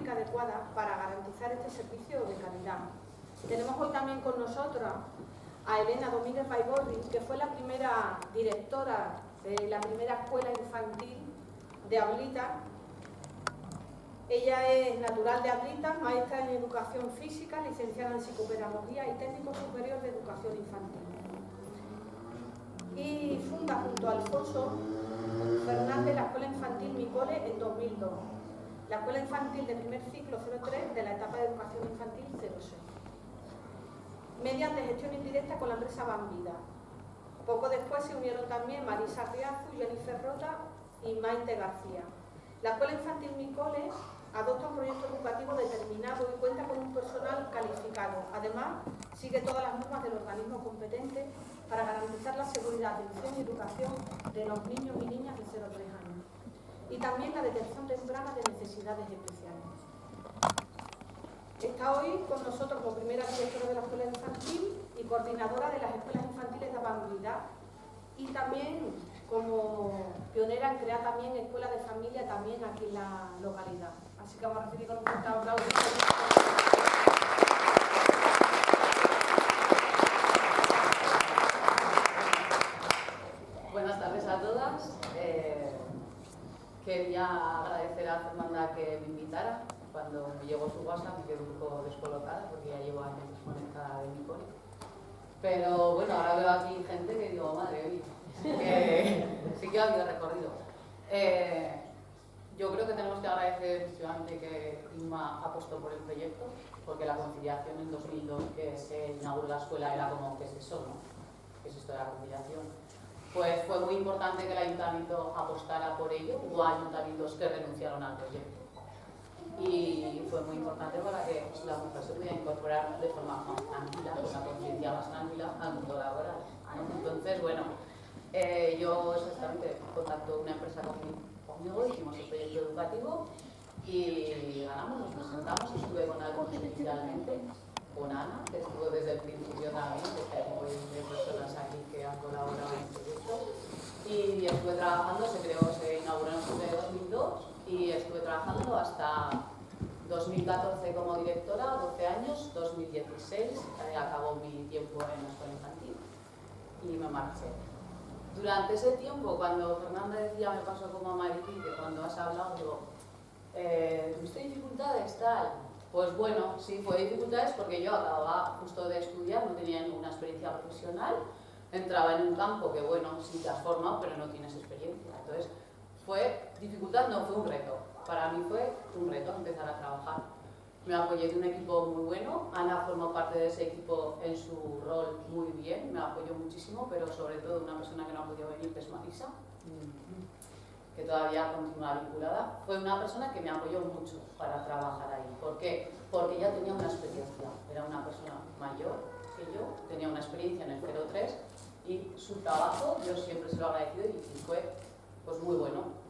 económica adecuada para garantizar este servicio de calidad. Tenemos hoy también con nosotros a Elena Domínguez Baigorri, que fue la primera directora de la primera escuela infantil de Ablita. Ella es natural de Ablita, maestra en educación física, licenciada en psicopedagogía y técnico superior de educación infantil. Y funda junto a Alfonso Fernández la escuela infantil Mi Cole en 2002, la escuela infantil de primer ciclo 03 de la etapa de educación infantil 06, mediante gestión indirecta con la empresa Banvida. Poco después se unieron también Marisa Riazu, Jennifer Rota y Maite García. La escuela infantil Mi Cole adopta un proyecto educativo determinado y cuenta con un personal calificado. Además, sigue todas las normas del organismo competente para garantizar la seguridad, atención y educación de los niños y niñas de 0 a 3 años. Y también la detección temprana de necesidades especiales. Está hoy con nosotros como primera directora de la escuela infantil y coordinadora de las escuelas infantiles de Banvida, y también como pionera en crear también escuelas de familia también aquí en la localidad. Así que vamos a recibir con un fuerte aplauso. Buenas tardes a todas. Quería agradecer a Fernanda que me invitara. Cuando me llegó su WhatsApp me quedé un poco descolocada porque ya llevo años desconectada de mi cole. Pero bueno, ahora veo aquí gente que digo, madre mía, que sí que ha habido recorrido. Yo creo que tenemos que agradecer efectivamente que Inma apostó por el proyecto, porque la conciliación en 2002, que se inauguró la escuela, era como, ¿qué es eso, no? ¿Qué es esto de la conciliación? Pues fue muy importante que el ayuntamiento apostara por ello. Hubo ayuntamientos que renunciaron al proyecto. Y fue muy importante para que la mujer se pudiera incorporar de forma más tranquila, con una conciencia más tranquila al mundo laboral, ¿no? Entonces, bueno, yo exactamente contacto una empresa conmigo, hicimos el proyecto educativo y ganamos, nos presentamos, estuve con algunos inicialmente, con Ana, que estuvo desde el principio también, que tengo de personas aquí que han colaborado en el proyecto, y estuve trabajando, se inauguró en octubre de 2002 y estuve trabajando hasta 2014 como directora, 12 años, 2016, acabó mi tiempo en la escuela infantil y me marché. Durante ese tiempo, cuando Fernanda decía, me pasó como a Mariti, que cuando has hablado, digo, ¿tuviste dificultades tal? Pues bueno, sí, fue dificultades porque yo acababa justo de estudiar, no tenía ninguna experiencia profesional, entraba en un campo que, bueno, sí te has formado, pero no tienes experiencia. Entonces, fue dificultad, no, fue un reto. Para mí fue un reto empezar a trabajar. Me apoyé de un equipo muy bueno, Ana formó parte de ese equipo en su rol muy bien, me apoyó muchísimo, pero sobre todo una persona que no ha podido venir, que es Marisa, que todavía continúa vinculada, fue una persona que me apoyó mucho para trabajar ahí. ¿Por qué? Porque ella tenía una experiencia, era una persona mayor que yo, tenía una experiencia en el 03 y su trabajo yo siempre se lo he agradecido y fue pues muy bueno.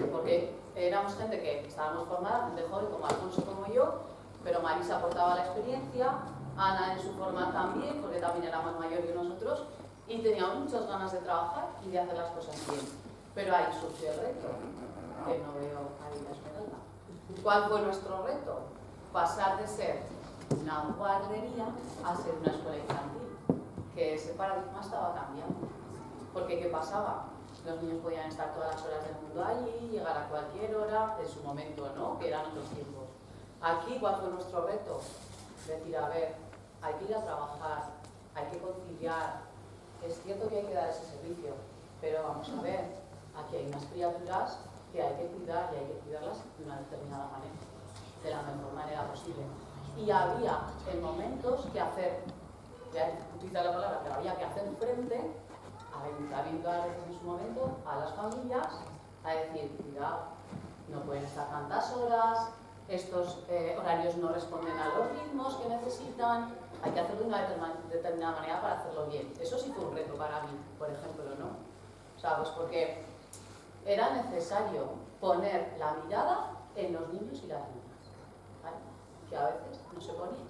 Porque éramos gente que estábamos formadas, de joven como Alfonso como yo, pero Marisa aportaba la experiencia, Ana en su forma también, porque también era más mayor que nosotros, y teníamos muchas ganas de trabajar y de hacer las cosas bien. Pero ahí surgió el reto, que no veo ahí la esperanza. ¿Cuál fue nuestro reto? Pasar de ser una guardería a ser una escuela infantil, que ese paradigma estaba cambiando. Porque ¿qué pasaba? Los niños podían estar todas las horas del mundo allí, llegar a cualquier hora, en su momento, ¿no? Que eran otros tiempos. Aquí, ¿cuál fue nuestro reto? Decir, a ver, hay que ir a trabajar, hay que conciliar. Es cierto que hay que dar ese servicio, pero vamos a ver, aquí hay unas criaturas que hay que cuidar y hay que cuidarlas de una determinada manera, de la mejor manera posible. Y había en momentos que hacer, ya utiliza la palabra, pero había que hacer frente al ayuntamiento en su momento, a las familias, a decir, cuidado, no pueden estar tantas horas, estos horarios no responden a los ritmos que necesitan, hay que hacerlo de una determinada manera para hacerlo bien. Eso sí fue un reto para mí, por ejemplo, ¿no? O sea, pues porque era necesario poner la mirada en los niños y las niñas, ¿vale? Que a veces no se ponía.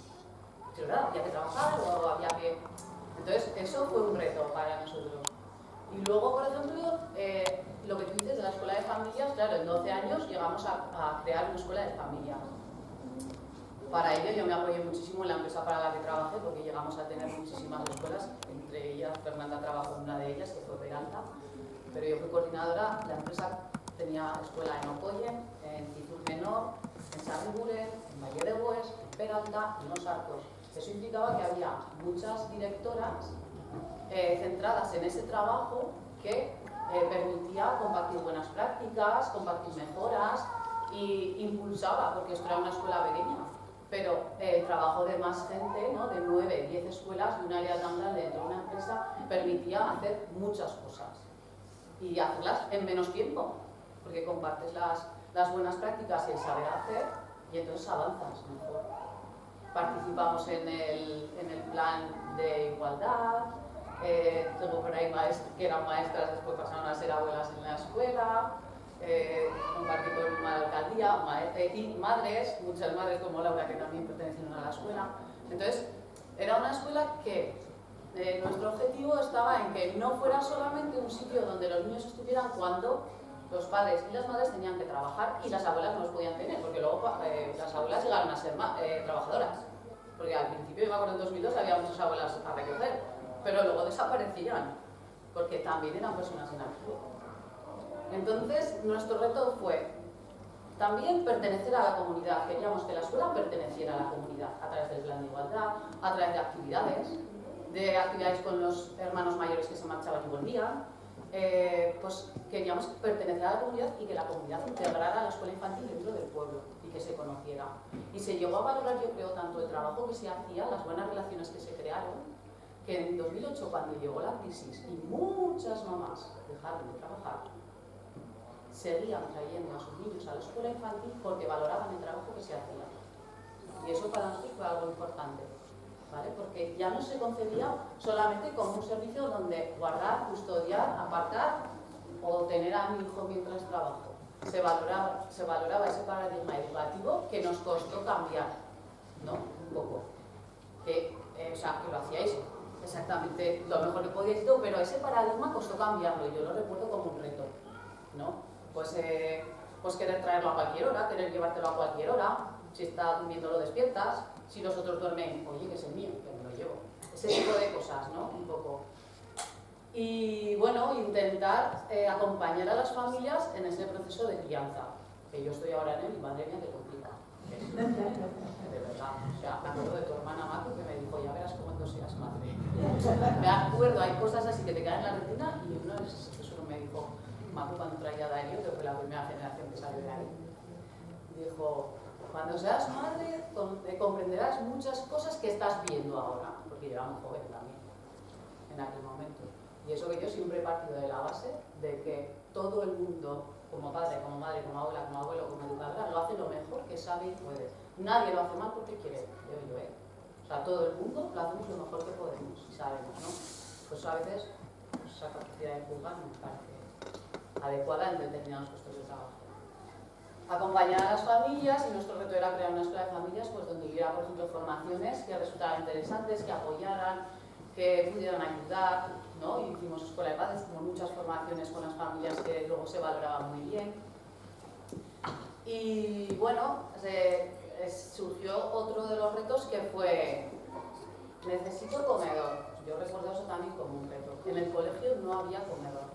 Pero claro, había que trabajar o había que... Entonces, eso fue un reto para nosotros. Y luego, por ejemplo, lo que tú dices de la escuela de familias, claro, en 12 años llegamos a crear una escuela de familias. Para ello yo me apoyé muchísimo en la empresa para la que trabajé, porque llegamos a tener muchísimas escuelas, entre ellas Fernanda trabajó en una de ellas, que fue Peralta, pero yo fui coordinadora. La empresa tenía escuela en Ocoyen, en Cizur Menor, en Sarriguren, en Valle de Hues, en Peralta, en Los Arcos. Eso implicaba que había muchas directoras centradas en ese trabajo que permitía compartir buenas prácticas, compartir mejoras y impulsaba, porque esto era una escuela pequeña, pero el trabajo de más gente, ¿no? De 9, 10 escuelas de un área tan grande dentro de una empresa permitía hacer muchas cosas y hacerlas en menos tiempo, porque compartes las buenas prácticas y el saber hacer y entonces avanzas mejor. Participamos en el plan de igualdad. Tengo por ahí maestras que eran maestras, después pasaron a ser abuelas en la escuela. Compartí con una alcaldía y madres, muchas madres como Laura, que también pertenecieron a la escuela. Entonces, era una escuela que nuestro objetivo estaba en que no fuera solamente un sitio donde los niños estuvieran cuando los padres y las madres tenían que trabajar y las abuelas no los podían tener, porque luego las abuelas llegaron a ser trabajadoras. Porque al principio, yo me acuerdo en 2002, había muchas abuelas a recoger, pero luego desaparecían, porque también eran personas en activo. Entonces, nuestro reto fue también pertenecer a la comunidad. Queríamos que la escuela perteneciera a la comunidad a través del plan de igualdad, a través de actividades con los hermanos mayores que se marchaban y volvían. Pues queríamos pertenecer a la comunidad y que la comunidad integrara la escuela infantil dentro del pueblo y que se conociera. Y se llegó a valorar, yo creo, tanto el trabajo que se hacía, las buenas relaciones que se crearon, que en 2008, cuando llegó la crisis y muchas mamás dejaron de trabajar, seguían trayendo a sus niños a la escuela infantil porque valoraban el trabajo que se hacía. Y eso para nosotros fue algo importante, ¿vale? Porque ya no se concebía solamente como un servicio donde guardar, custodiar, apartar o tener a mi hijo mientras trabajo. Se valoraba ese paradigma educativo que nos costó cambiar, ¿no? Un poco. Que lo hacíais exactamente lo mejor que podíais, pero ese paradigma costó cambiarlo y yo lo recuerdo como un reto, ¿no? Pues querer traerlo a cualquier hora, querer llevártelo a cualquier hora, si está durmiendo lo despiertas, si los otros duermen, oye, que es el mío, que me lo llevo. Ese tipo de cosas, ¿no? Un poco. Y bueno, intentar acompañar a las familias en ese proceso de crianza, que yo estoy ahora en él y madre mía, que complica. De verdad, me acuerdo de tu hermana Macu que me dijo, ya verás cómo tú seas madre. Me acuerdo, hay cosas así que te quedan en la retina y uno es eso me dijo Macu cuando traía a Darío, que fue la primera generación que salió de ahí. Dijo, cuando seas madre comprenderás muchas cosas que estás viendo ahora, porque yo era muy joven también en aquel momento. Y eso que yo siempre he partido de la base de que todo el mundo, como padre, como madre, como abuela, como abuelo, como educadora, lo hace lo mejor que sabe y puede. Nadie lo hace mal porque quiere, yo, O sea, todo el mundo lo hacemos lo mejor que podemos y sabemos, ¿no? Pues a veces esa capacidad de juzgar me parece adecuada en determinados puestos de trabajo. Acompañar a las familias, y nuestro reto era crear una escuela de familias pues donde hubiera, por ejemplo, formaciones que resultaran interesantes, que apoyaran, que pudieran ayudar, ¿no? Y hicimos escuela de padres, hicimos muchas formaciones con las familias que luego se valoraban muy bien. Y bueno, surgió otro de los retos que fue, necesito comedor. Yo recuerdo eso también como un reto. En el colegio no había comedor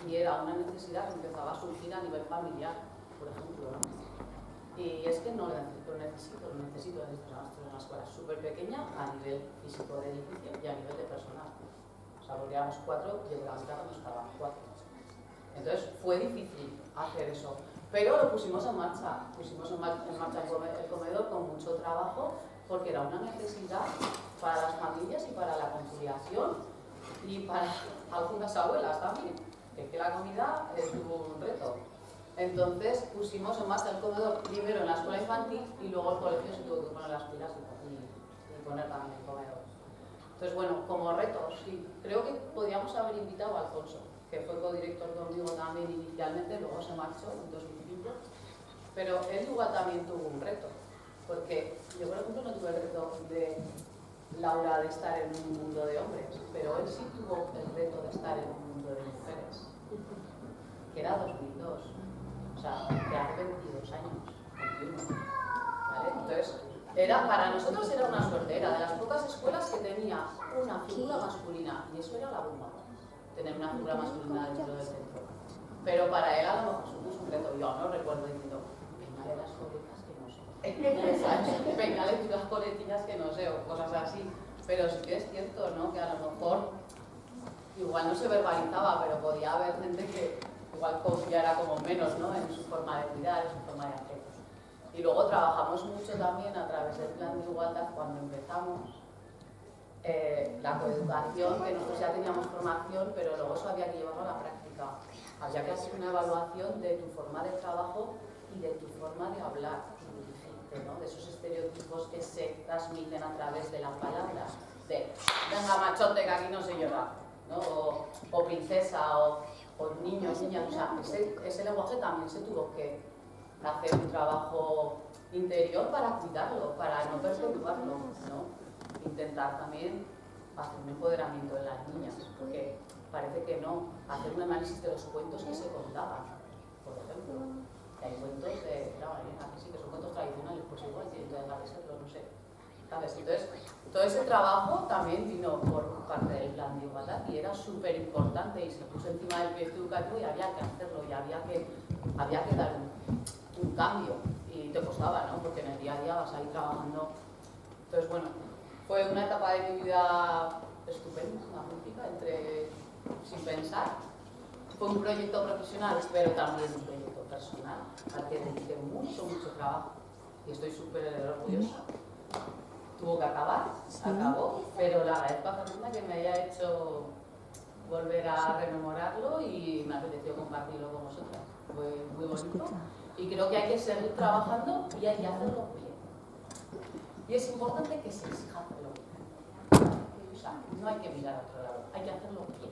y era una necesidad que empezaba a surgir a nivel familiar, por ejemplo, ¿no? Y es que no lo necesito una escuela súper pequeña a nivel físico de edificio y a nivel de personal. O sea, porque éramos 4 y en la mitad no estaban 4. Entonces fue difícil hacer eso, pero lo pusimos en marcha. Pusimos en marcha el comedor con mucho trabajo porque era una necesidad para las familias y para la conciliación y para algunas abuelas también. Que la comida tuvo un reto. Entonces pusimos en marcha el comedor primero en la escuela infantil y luego el colegio se tuvo que poner las pilas y poner también el comedor. Entonces, bueno, como retos, sí, creo que podíamos haber invitado a Alfonso, que fue codirector conmigo también inicialmente, luego se marchó en 2005, pero él igual también tuvo un reto, porque yo, por ejemplo, no tuve el reto de Laura de estar en un mundo de hombres, pero él sí tuvo el reto de estar en un mundo de mujeres, que era 2002, o sea, que hace 22 años, 21, ¿vale? Entonces, Para nosotros era una suerte, era de las pocas escuelas que tenía una figura masculina, y eso era la bomba, tener una figura masculina dentro del centro. Pero para él a lo mejor supuso un reto. Yo no recuerdo diciendo, venga, lee las coletas que no sé. Venga, lee las coletillas que no sé, o cosas así. Pero sí que es cierto, ¿no? Que a lo mejor igual no se verbalizaba, pero podía haber gente que igual confiara como menos, ¿no? En su forma de cuidar, en su forma de hacer. Y luego trabajamos mucho también a través del plan de igualdad cuando empezamos la coeducación, que nosotros ya teníamos formación, pero luego eso había que llevarlo a la práctica. Había que hacer una evaluación de tu forma de trabajo y de tu forma de hablar, ¿no? De esos estereotipos que se transmiten a través de las palabras, de venga machote que aquí no se llora, ¿no? O princesa, o niños, niñas, o sea, ese lenguaje también se tuvo que hacer un trabajo interior para cuidarlo, para no perpetuarlo, ¿no? Intentar también hacer un empoderamiento de las niñas, porque parece que no, hacer un análisis de los cuentos que se contaban, por ejemplo. Que hay cuentos de la manera, que sí, que son cuentos tradicionales, pues igual tienen que dejar de serlo, no sé. ¿Sabes? Entonces, todo ese trabajo también vino por parte del plan de igualdad y era súper importante y se puso encima del proyecto educativo y había que hacerlo y había que dar un cambio y te costaba, ¿no? Porque en el día a día vas a ir trabajando. Entonces, bueno, fue una etapa de mi vida estupenda, magnífica, sin pensar. Fue un proyecto profesional, pero también un proyecto personal, al que dediqué mucho trabajo y estoy súper orgullosa. Tuvo que acabar, acabó, pero le agradezco a Fernanda que me haya hecho volver a rememorarlo y me apeteció compartirlo con vosotras. Fue muy bonito y creo que hay que seguir trabajando y hay que hacerlo bien. Y es importante que se exija hacerlo bien. O sea, no hay que mirar a otro lado, hay que hacerlo bien.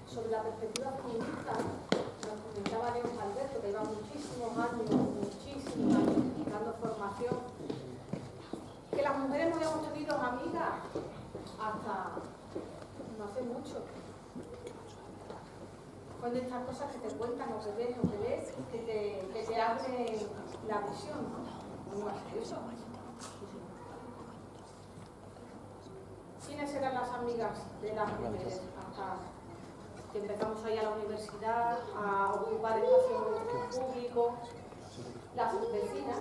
Sobre la perspectiva feminista, nos comentaba León Alberto, que lleva muchísimos años dando formación, que las mujeres no habíamos tenido amigas hasta no hace mucho. Con estas cosas que te cuentan o que ves o que lees, que te abren la visión, ¿no? Muy más que eso. ¿Quiénes eran las amigas de las mujeres hasta que empezamos a ir a la universidad, a ocupar espacios públicos? Las vecinas,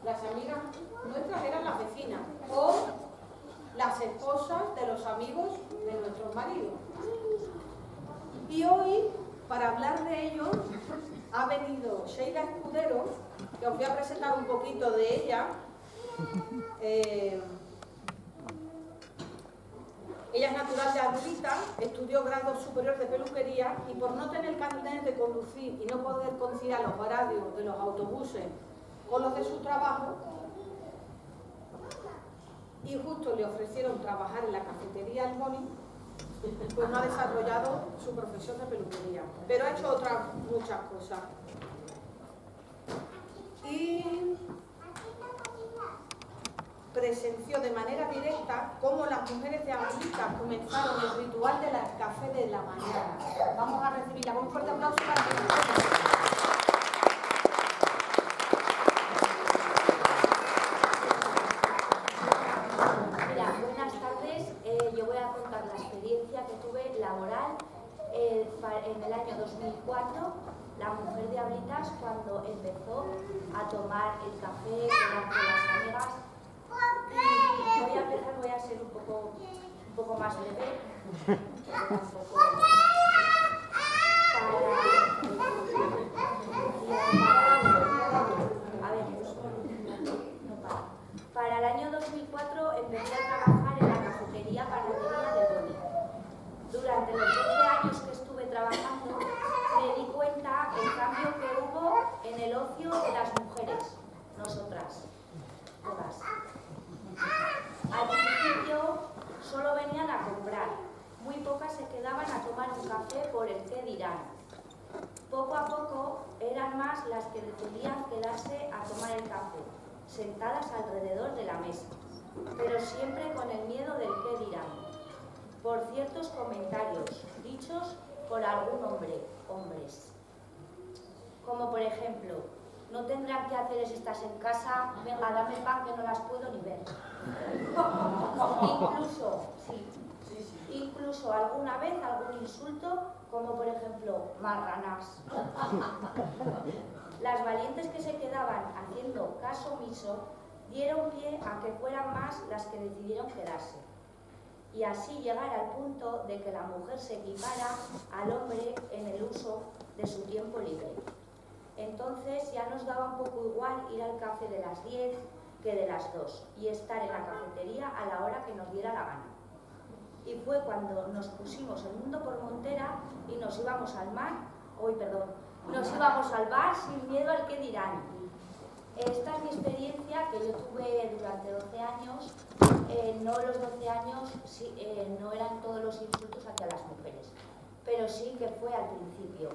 las amigas nuestras eran las vecinas o las esposas de los amigos de nuestros maridos. Y hoy, para hablar de ello, ha venido Sheila Escudero, que os voy a presentar un poquito de ella. Ella es natural de Adelita, estudió grado superior de peluquería y por no tener carnet de conducir y no poder conciliar los horarios de los autobuses con los de su trabajo, y justo le ofrecieron trabajar en la cafetería El Boni, pues no ha desarrollado su profesión de peluquería, pero ha hecho otras muchas cosas. Y presenció de manera directa cómo las mujeres de Adelita comenzaron el ritual del café de la mañana. Vamos a recibirla con un fuerte aplauso para que nos laboral en el año 2004, la mujer de Ablitas, cuando empezó a tomar el café con las amigas. Y voy a empezar, voy a ser un poco más breve. Para el año 2004 empecé a trabajar en la cafetería panadería de Boni. Durante los 12 años que estuve trabajando, me di cuenta el cambio que hubo en el ocio de las mujeres, nosotras, todas. Al principio solo venían a comprar, muy pocas se quedaban a tomar un café por el qué dirán. Poco a poco eran más las que decidían quedarse a tomar el café, sentadas alrededor de la mesa, pero siempre con el miedo del qué dirán, por ciertos comentarios dichos por algún hombres. Como por ejemplo, no tendrán que hacer estas en casa, venga, dame pan que no las puedo ni ver. Incluso alguna vez algún insulto, como por ejemplo, marranas. Las valientes que se quedaban haciendo caso omiso dieron pie a que fueran más las que decidieron quedarse. Y así llegar al punto de que la mujer se equipara al hombre en el uso de su tiempo libre. Entonces ya nos daba un poco igual ir al café de las 10 que de las 2 y estar en la cafetería a la hora que nos diera la gana. Y fue cuando nos pusimos el mundo por montera y nos íbamos al bar sin miedo al que dirán. Esta es mi experiencia que yo tuve durante 12 años. No los 12 años, no eran todos los insultos hacia las mujeres, pero sí que fue al principio.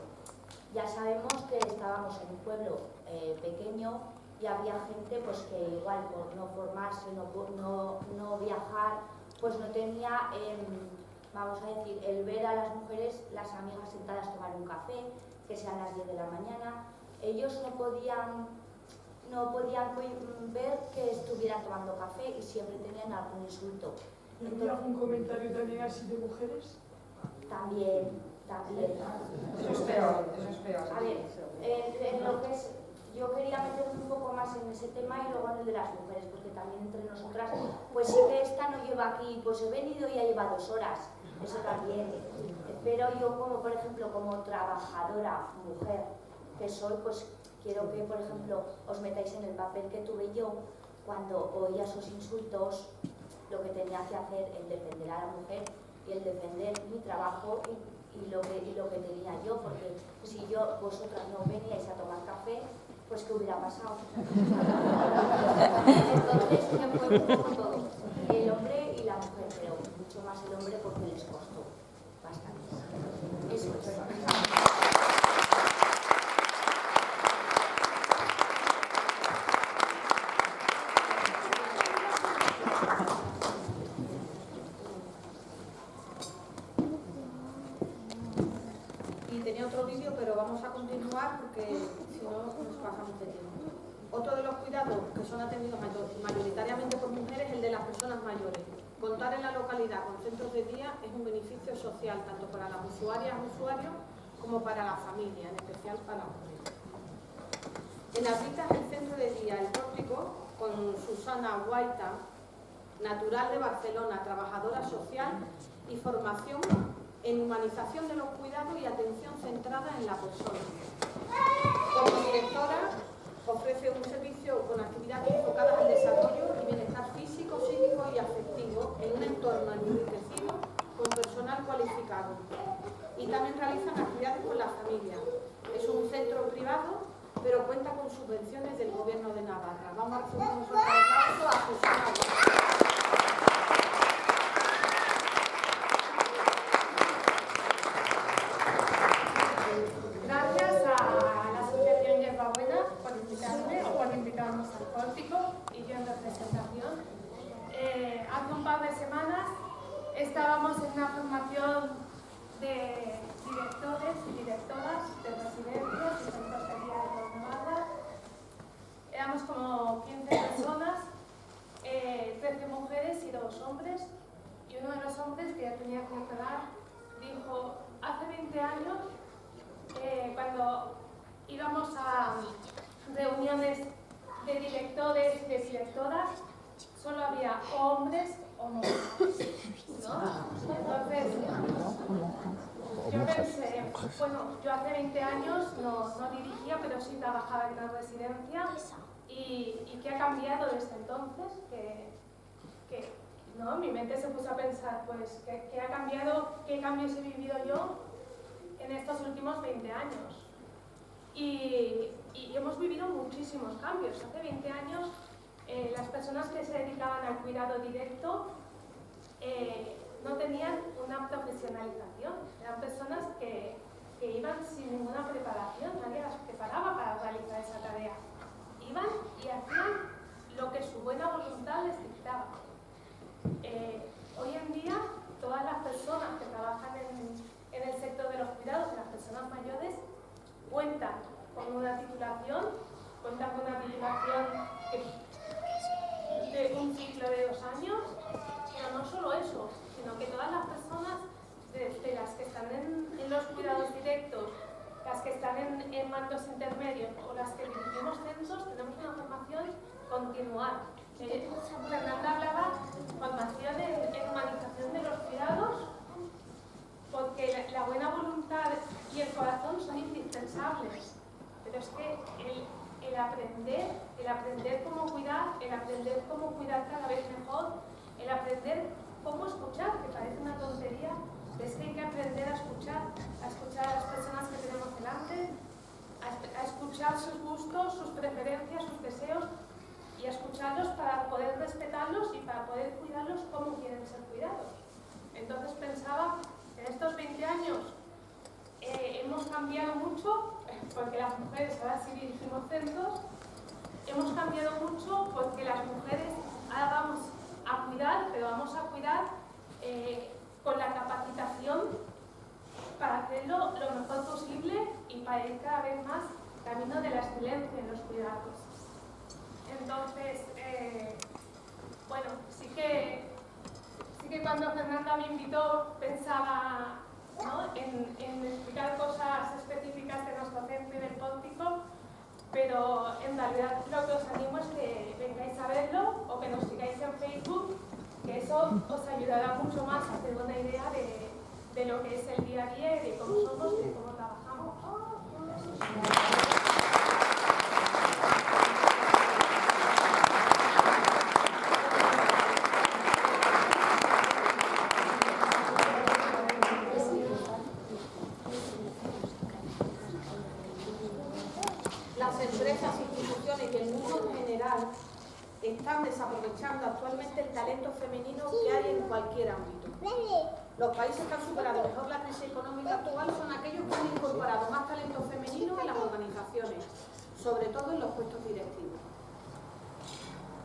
Ya sabemos que estábamos en un pueblo pequeño y había gente pues, que igual por no formarse, no viajar, pues no tenía, vamos a decir, el ver a las mujeres, las amigas sentadas a tomar un café, que sean las 10 de la mañana. Ellos no podían ver que estuvieran tomando café y siempre tenían algún insulto. ¿Y algún comentario también así de mujeres? También. Eso es peor. A ver, en lo que es, yo quería meterme un poco más en ese tema y luego en el de las mujeres, porque también entre nosotras, pues sí que esta no lleva aquí, pues he venido y ya lleva 2 horas, eso también. Pero yo como, por ejemplo, como trabajadora, mujer, que soy, pues quiero que, por ejemplo, os metáis en el papel que tuve yo cuando oía esos insultos, lo que tenía que hacer, el defender a la mujer y el defender mi trabajo y lo que tenía yo, porque si vosotras no veníais a tomar café, pues ¿qué hubiera pasado? Entonces me fue un poco todo, el hombre y la mujer, pero mucho más el hombre porque les costó bastante. Eso es. Tenía otro vídeo, pero vamos a continuar porque si no nos pasamos de tiempo. Otro de los cuidados que son atendidos mayoritariamente por mujeres es el de las personas mayores. Contar en la localidad con centros de día es un beneficio social tanto para las usuarias o usuarios como para la familia, en especial para las mujeres. En Abritas, el centro de día El Trópico, con Susana Guaita, natural de Barcelona, trabajadora social y formación en humanización de los cuidados y atención centrada en la persona. Como directora, ofrece un servicio con actividades enfocadas al desarrollo y bienestar físico, psíquico y afectivo en un entorno enriquecido con personal cualificado. Y también realizan actividades con la familia. Es un centro privado, pero cuenta con subvenciones del Gobierno de Navarra. Vamos a recibir un fuerte aplauso a Susana. Y yo en representación. Hace un par de semanas estábamos en una formación de directores y directoras de residencias y centros de día de Navarra. Éramos como 15 personas, 13 mujeres y 2 hombres. Y uno de los hombres, que ya tenía que entrar, dijo: hace 20 años, cuando íbamos a reuniones de directores y de directoras, solo había hombres o mujeres, ¿no? Entonces, yo pensé, bueno, yo hace 20 años no dirigía, pero sí trabajaba en una residencia. ¿Y qué ha cambiado desde entonces? Que ¿no? Mi mente se puso a pensar, pues, ¿qué ha cambiado, qué cambios he vivido yo en estos últimos 20 años? Y hemos vivido muchísimos cambios. Hace 20 años las personas que se dedicaban al cuidado directo no tenían una profesionalización. Eran personas que iban sin ninguna preparación, nadie las preparaba para realizar esa tarea. Iban y hacían lo que su buena voluntad les dictaba. Hoy en día, todas las personas que trabajan en el sector de los cuidados, las personas mayores, cuentan con una titulación de un ciclo de 2 años, pero no solo eso, sino que todas las personas, desde las que están en los cuidados directos, las que están en mandos intermedios o las que dirigimos centros, tenemos una formación continuada. Fernanda hablaba de formación en humanización de los cuidados, porque la buena voluntad y el corazón son indispensables, pero es que el aprender cómo cuidar cada vez mejor, el aprender cómo escuchar, que parece una tontería, es que hay que aprender a escuchar a las personas que tenemos delante, a escuchar sus gustos, sus preferencias, sus deseos, y a escucharlos para poder respetarlos y para poder cuidarlos como quieren ser cuidados. Entonces pensaba, en estos 20 años hemos cambiado mucho, porque las mujeres ahora sí dirigimos centros, hemos cambiado mucho porque las mujeres ahora vamos a cuidar, pero vamos a cuidar con la capacitación para hacerlo lo mejor posible y para ir cada vez más camino de la excelencia en los cuidados. Entonces, bueno, sí que cuando Fernanda me invitó pensaba, ¿no?, en explicar cosas específicas de nuestro centro y del Pórtico, pero en realidad lo que os animo es que vengáis a verlo o que nos sigáis en Facebook, que eso os ayudará mucho más a hacer una idea de lo que es el día a día y de cómo somos y de cómo trabajamos. Las empresas, instituciones y el mundo en general están desaprovechando actualmente el talento femenino que hay en cualquier ámbito. Los países que han superado mejor la crisis económica actual son aquellos que han incorporado más talento femenino en las organizaciones, sobre todo en los puestos directivos.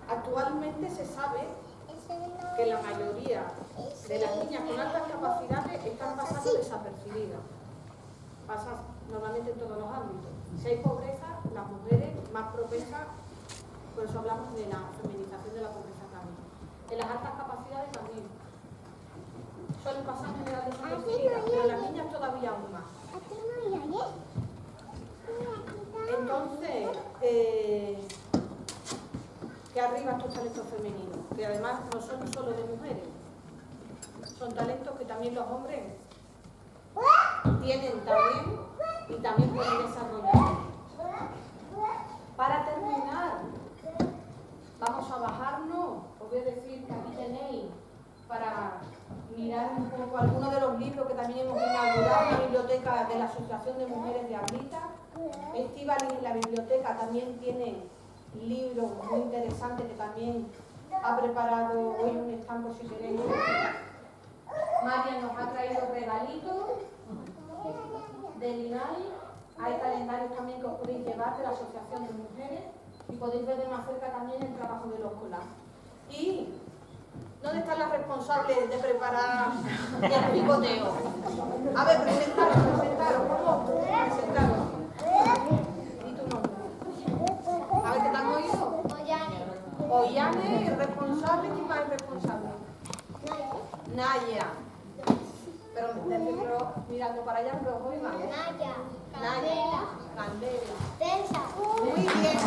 Actualmente se sabe que la mayoría de las niñas con altas capacidades están pasando desapercibidas. Pasa normalmente en todos los ámbitos. Si hay pobreza, las mujeres más propensas, por eso hablamos de la feminización de la pobreza también. En las altas capacidades también. Suelen pasar en general desapercibidas, pero las niñas todavía aún más. Entonces, que arriba estos talentos femeninos, que además no son solo de mujeres, son talentos que también los hombres tienen también y también pueden desarrollar. Para terminar, vamos a bajarnos, os voy a decir que aquí tenéis para mirar un poco algunos de los libros que también hemos inaugurado en la biblioteca de la Asociación de Mujeres de Ablitas. Estíbaliz en la biblioteca también tiene libros muy interesantes que también ha preparado hoy un stand por si queréis. María nos ha traído regalitos del INAI. Hay calendarios también que os podéis llevar de la Asociación de Mujeres y podéis ver de más cerca también el trabajo de los colas. ¿Y dónde están las responsables de preparar el picoteo? A ver, presentaros, ¿cómo? Presentaros. ¿Y tu nombre? A ver, ¿qué te han oído? Ollane, responsable. ¿Quién más es responsable? Naya. Pero decirlo mirando para allá, que os oigan. Naya. Candela. Muy bien.